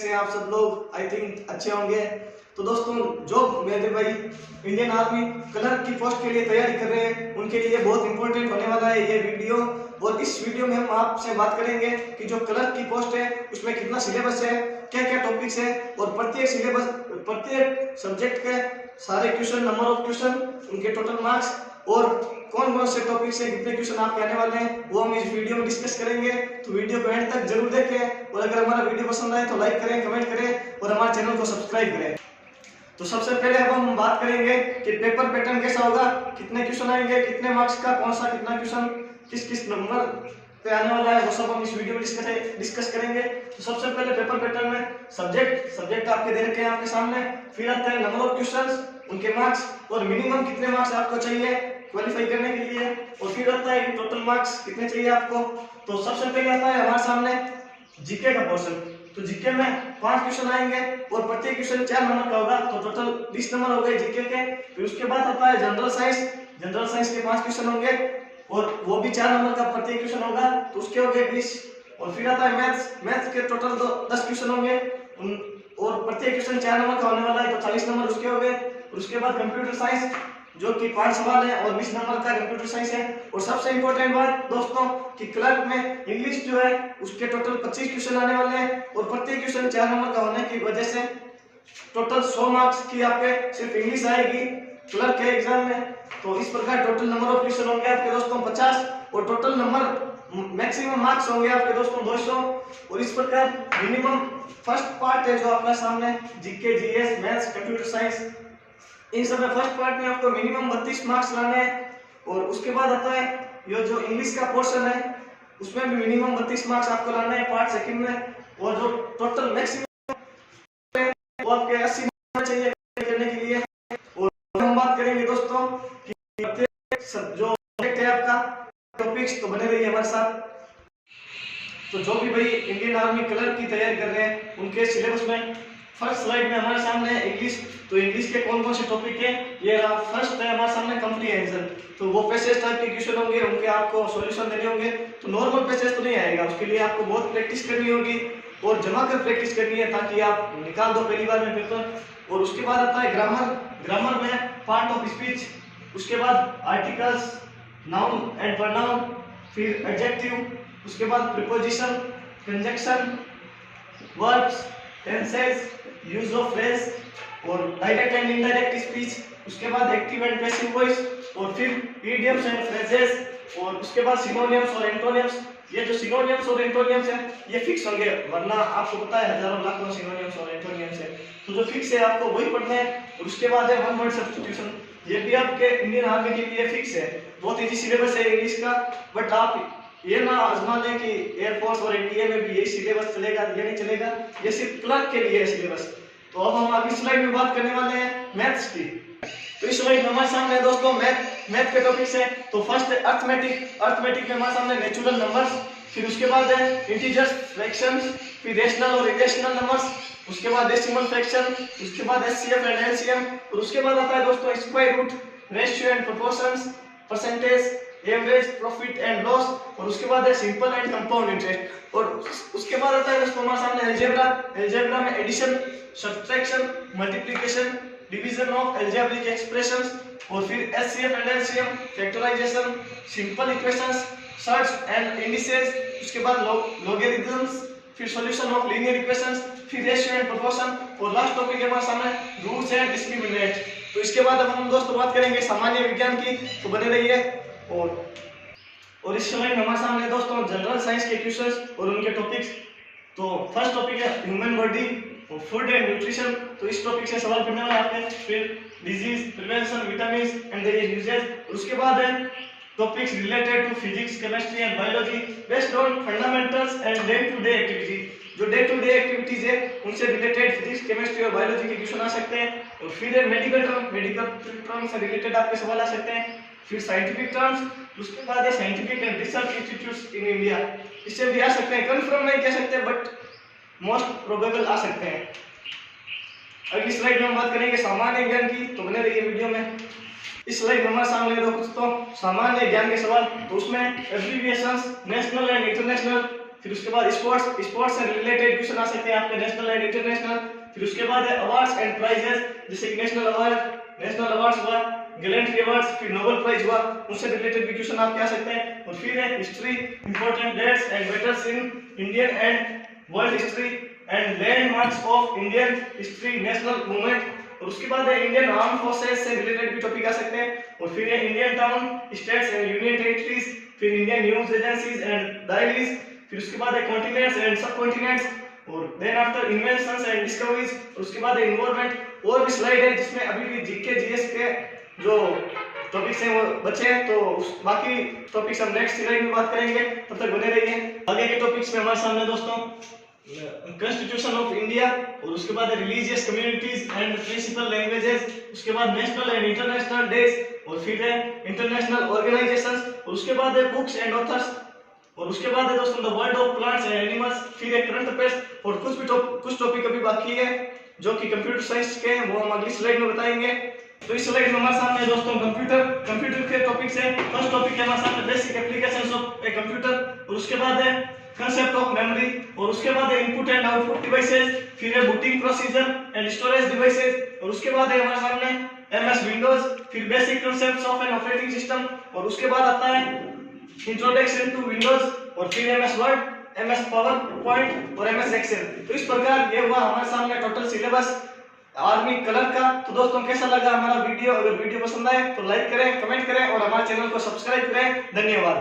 कैसे हैं आप सब लोग? आई थिंक अच्छे होंगे। तो दोस्तों, जो मेरे भाई इंडियन आर्मी कलर की पोस्ट के लिए तैयारी कर रहे हैं उनके लिए बहुत इंपॉर्टेंट होने वाला है ये वीडियो। और इस वीडियो में हम आपसे बात करेंगे कि जो कलर की पोस्ट है उसमें कितना सिलेबस है, क्या क्या टॉपिक्स है और प्रत्येक सब्जेक्ट के सारे क्वेश्चन, नंबर ऑफ क्वेश्चन, उनके टोटल मार्क्स और कौन कौन से टॉपिक से कितने क्वेश्चन आपके आने वाले हैं वो हम इस वीडियो में डिस्कस करेंगे। तो वीडियो को एंड तक जरूर देखें और अगर हमारा वीडियो पसंद आए तो लाइक करें, कमेंट करें और हमारे चैनल को सब्सक्राइब करें। तो सबसे पहले अब हम बात करेंगे कि पेपर पैटर्न कैसा होगा, कितने क्वेश्चन आएंगे, कितने मार्क्स का कौन सा कितना क्वेश्चन किस किस नंबर पे आने वाला है, वो सब हम इस वीडियो में डिस्कस करेंगे। तो सबसे पहले पेपर पैटर्न में सब्जेक्ट आपके दे रखे हैं आपके सामने, फिर आते हैं नंबर ऑफ क्वेश्चंस, उनके मार्क्स और मिनिमम कितने मार्क्स आपको चाहिए क्वालिफाई करने के लिए, और फिर आता है टोटल मार्क्स कितने चाहिए आपको। तो सबसे पहले आता है हमारे सामने जीके का पोर्शन। तो जीके में 5 क्वेश्चन आएंगे और प्रत्येक क्वेश्चन 4 नंबर का होगा, तो टोटल 20 नंबर हो गए जीके के। फिर उसके बाद आता है जनरल साइंस के 5 क्वेश्चन होंगे और वो भी 4 नंबर का प्रत्येक क्वेश्चन होगा, तो उसके हो गए 20। और फिर आता है मैथ्स के टोटल 10 क्वेश्चन होंगे और प्रत्येक क्वेश्चन 4 नंबर का होने वाला है, तो 40 नंबर उसके हो गए। और उसके बाद कंप्यूटर साइंस जो कि 5 सवाल है और 20 नंबर का कंप्यूटर साइंस है। और सबसे इंपॉर्टेंट बात दोस्तों कि क्लर्क में इंग्लिश जो है उसके टोटल 25 क्वेश्चन आने वाले हैं और प्रत्येक क्वेश्चन 4 नंबर का होने की वजह से टोटल 100 मार्क्स की आपके सिर्फ इंग्लिश आएगी क्लर्क के एग्जाम में। तो इस प्रकार टोटल नंबर ऑफ क्वेश्चन होंगे आपके दोस्तों 50 और टोटल नंबर मैक्सिमम मार्क्स होंगे आपके दोस्तों 200। और इस प्रकार मिनिमम फर्स्ट पार्ट है जो आपका सामने GK, GS, maths, computer science, इन सब में फर्स्ट पार्ट में आपको मिनिमम 32 मार्क्स लाने हैं। और उसके बाद आता है ये जो इंग्लिश का पोर्शन है उसमें भी मिनिमम 32 मार्क्स आपको लाने हैं पार्ट सेकंड में। और जो टोटल मैक्सिमम वो आपके 80 मार्क्स चाहिए करने के लिए। और हम बात करेंगे दोस्तों कि प्रत्येक जो सब्जेक्ट है आपका टॉपिक्स, तो बने रहिए हमारे साथ। तो जो भी भाई इंडियन आर्मी कलर की तैयारी कर रहे हैं उनके सिलेबस में फर्स्ट स्लाइड में हमारे सामने है इंग्लिश। तो इंग्लिश के कौन कौन से टॉपिक है ये फर्स्ट है हमारे सामने कंप्रीहेंशन। तो वो पैसेज टाइप के क्वेश्चन होंगे, उनके आपको सॉल्यूशन देने होंगे। तो नॉर्मल पैसेज तो नहीं आएगा, उसके लिए आपको बहुत प्रैक्टिस करनी होगी और जमा कर प्रैक्टिस करनी है ताकि आप निकाल दो पहली बार में पेपर। और उसके बाद आता है ग्रामर में पार्ट ऑफ स्पीच, उसके बाद आर्टिकल्स, नाउन एंड प्रोनाउन, फिर एडजेक्टिव, उसके बाद preposition, conjunction, verbs, tenses, use of phrase और डायरेक्ट एंड इनडायरेक्ट स्पीच, उसके बाद एक्टिव एंड पैसिव वॉइस और फिर इडियम्स एंड फ्रेजेस और उसके बाद सिनोनिम्स और एंटोनिम्स। ये जो सिनोनिम्स और एंटोनिम्स है ये फिक्स होंगे, वरना आपको पता है हजारों लाखों सिनोनिम्स और एंटोनिम्स है, तो जो फिक्स है आपको वही पढ़ना है। और उसके बाद है वन वर्ड सब्स्टिट्यूशन, ये भी आपके इंडियन आर्मी के लिए फिक्स है। बहुत इजी सिलेबस है इंग्लिश का, बट आप ये ना आजमा लें कि एयरफोर्स और एनडीए में भी यही सिलेबस चलेगा, ये नहीं चलेगा, ये सिर्फ क्लर्क के लिए है सिलेबस। तो अब हम अगली स्लाइड में बात करने वाले हैं मैथ्स की। तो इस स्लाइड में हमारे सामने दोस्तों मैथ के टॉपिक्स है। तो फर्स्ट है अर्थमेटिक में हमारे सामने नेचुरल नंबर्स, फिर उसके बाद है इंटीजर्स, फ्रैक्शंस, फिर रेशनल और इरेशनल नंबर्स, उसके बाद डेसिमल फ्रैक्शन, उसके बाद एचसीएफ एंड एलसीएम, और उसके बाद आता है दोस्तों square root, ratio and proportions, percentage, average, profit and loss, और उसके बाद है सिंपल एंड कंपाउंड इंटरेस्ट। और उसके बाद आता है दोस्तों हमारे सामने अलजेब्रा में addition, subtraction, multiplication, division of algebraic expressions, और फिर HCF and LCM, factorization, simple equations, surds and indices, उसके बाद लॉगरिथम्स, फिर सॉल्यूशन ऑफ लीनियर इक्वेशंस, फिर रेशियो एंड प्रोपोर्शन, और लास्ट टॉपिक है हमारे सामने रूट्स एंड डिस्क्रिमिनेंट। तो इसके बाद अब हम दोस्तों बात करेंगे सामान्य विज्ञान की, तो बने रहिए। और इस समय हमारे सामने दोस्तों जनरल साइंस के क्वेश्चंस और उनके टॉपिक्स। तो फर्स्ट टॉपिक है human body, food and nutrition. तो इस टॉपिक से सवाल करने वाले आपके, फिर disease prevention, vitamins and their uses, और उसके बाद है topics related to physics, chemistry and biology based on fundamentals and day to day activity. जो डे टू डे एक्टिविटीज है उनसे रिलेटेड फिजिक्स, केमिस्ट्री और बायोलॉजी के क्वेश्चन आ सकते हैं। और फिर मेडिकल टर्म से रिलेटेड आपके सवाल आ सकते हैं। फिर साइंटिफिक टर्म्स, उसके बाद है scientific and research institutes in India, इससे भी आ सकते हैं, कंफर्म नहीं कह सकते बट मोस्ट प्रोबेबल आ सकते हैं। अगली स्लाइड में हम बात करेंगे सामान्य ज्ञान की, तो बने रहिए वीडियो में। इस स्लाइड में हमारे सामने दोस्तों सामान्य ज्ञान के सवाल, तो उसमें एब्रिविएशंस, नेशनल एंड इंटरनेशनल फिर उसके बाद स्पोर्ट्स से रिलेटेड क्वेश्चन आ सकते हैं आपके नेशनल एंड इंटरनेशनल। फिर उसके बाद है अवार्ड्स एंड प्राइजेस, जैसे कि नेशनल अवार्ड्स हुआ, गैलेंट्री अवार्ड्स, फिर नोबेल प्राइज हुआ, उनसे रिलेटेड भी क्वेश्चन आपके आ सकते हैं। और फिर है history, important dates and battles in Indian and world history and landmarks of Indian history, national movement. और उसके बाद है इंडियन आर्म फोर्सेस से रिलेटेड भी टॉपिक आ सकते हैं। और फिर है Indian town, states and union territories, फिर Indian news agencies and diaries, फिर उसके बाद है कॉन्टिनेंट्स एंड सब कॉन्टिनेंट्स, और then after inventions and discoveries. और उसके बाद है एनवायरनमेंट। और भी स्लाइड है जिसमें अभी भी जीके जीएस के जो टॉपिक्स हैं वो बचे हैं, तो बाकी टॉपिक्स हम नेक्स्ट स्लाइड में बात करेंगे, तब तक बने रहिए। आगे के टॉपिक्स में हमारे सामने दोस्तों कॉन्स्टिट्यूशन ऑफ इंडिया, और उसके बाद religious communities and principal languages, उसके बाद नेशनल एंड इंटरनेशनल डेज, और फिर है इंटरनेशनल ऑर्गेनाइजेशंस, और उसके बाद है बुक्स एंड ऑथर्स, और उसके बाद है दोस्तों the world of plants and animals, फिर है करंट अफेयर्स। और कुछ टॉपिक अभी बाकी है जो कि कंप्यूटर साइंस के हैं, वो हम अगली स्लाइड में बताएंगे। तो इस स्लाइड में हमारे सामने दोस्तों कंप्यूटर के टॉपिक्स हैं। फर्स्ट टॉपिक है हमारे सामने basic applications of a computer, और उसके बाद है कंसेप्ट ऑफ मेमोरी, और उसके बाद है इनपुट एंड आउटपुट डिवाइसेस, फिर है booting procedure and storage devices, और उसके बाद है हमारे सामने एमएस विंडोज, फिर basic concepts of an operating system, और उसके बाद आता है इंट्रोडक्शन टू विंडोज, और फिर MS word, MS power point और एमएस एक्सेल। तो इस प्रकार ये हुआ हमारे सामने टोटल सिलेबस आर्मी कलर का। तो दोस्तों कैसा लगा हमारा वीडियो? अगर वीडियो पसंद आए तो लाइक करें, कमेंट करें और हमारे चैनल को सब्सक्राइब करें। धन्यवाद।